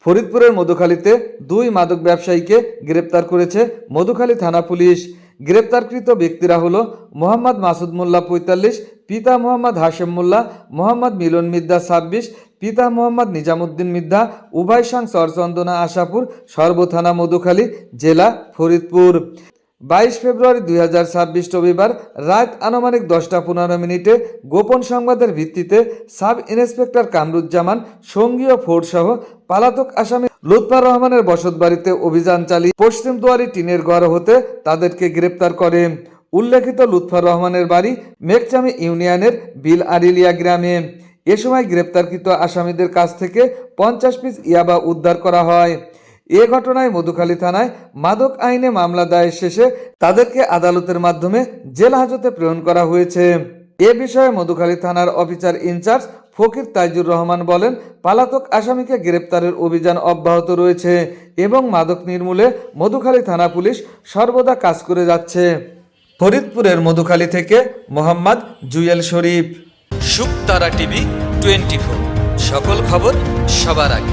ফরিদপুরের মধুখালীতে দুই মাদক ব্যবসায়ীকে গ্রেপ্তার করেছে মধুখালী থানা পুলিশ। গ্রেপ্তারকৃত ব্যক্তিরা হলো মোহাম্মদ মাসুদ মোল্লা ৪৫, পিতা মোহাম্মদ হাশেম মোল্লা, মোহাম্মদ মিলন মিদ্দা ২৬, পিতা মোহাম্মদ নিজামুদ্দিন মিদ্দা, উভয় সাং চরচন্দনা আশাপুর, সর্বথানা মধুখালী, জেলা ফরিদপুর। ২২ ফেব্রুয়ারি ২০২৬ রবিবার রাত আনুমানিক ১০টা ১৫ গোপন সংবাদের ভিত্তিতে সাব ইন্সপেক্টর কামরুজ্জামান সঙ্গী ও ফোর্সসহ পলাতক আসামি লুৎফর রহমানের বসতবাড়িতে অভিযান চালিয়ে পশ্চিম দুয়ারি টিনের ঘর হতে তাদেরকে গ্রেপ্তার করে। উল্লেখিত লুৎফর রহমানের বাড়ি মেঘচামি ইউনিয়নের বিল আরিলিয়া গ্রামে। এ সময় গ্রেপ্তারকৃত আসামিদের কাছ থেকে ৫০ পিস ইয়াবা উদ্ধার করা হয়। এ ঘটনায় মধুখালী থানায় মাদক আইনে মামলা দায়ের শেষে তাদেরকে আদালতের মাধ্যমে জেল হাজতে প্রেরণ করা হয়েছে। এ বিষয়ে মধুখালী থানার অফিসার ইনচার্জ ফকির তাইজুর রহমান বলেন, পলাতক আসামিকে গ্রেপ্তারের অভিযান অব্যাহত রয়েছে এবং মাদক নির্মূলে মধুখালী থানা পুলিশ সর্বদা কাজ করে যাচ্ছে। ফরিদপুরের মধুখালী থেকে মোহাম্মদ জুয়েল শরীফ। শুকতারা টিভি 24, সকল খবর সবার আগে।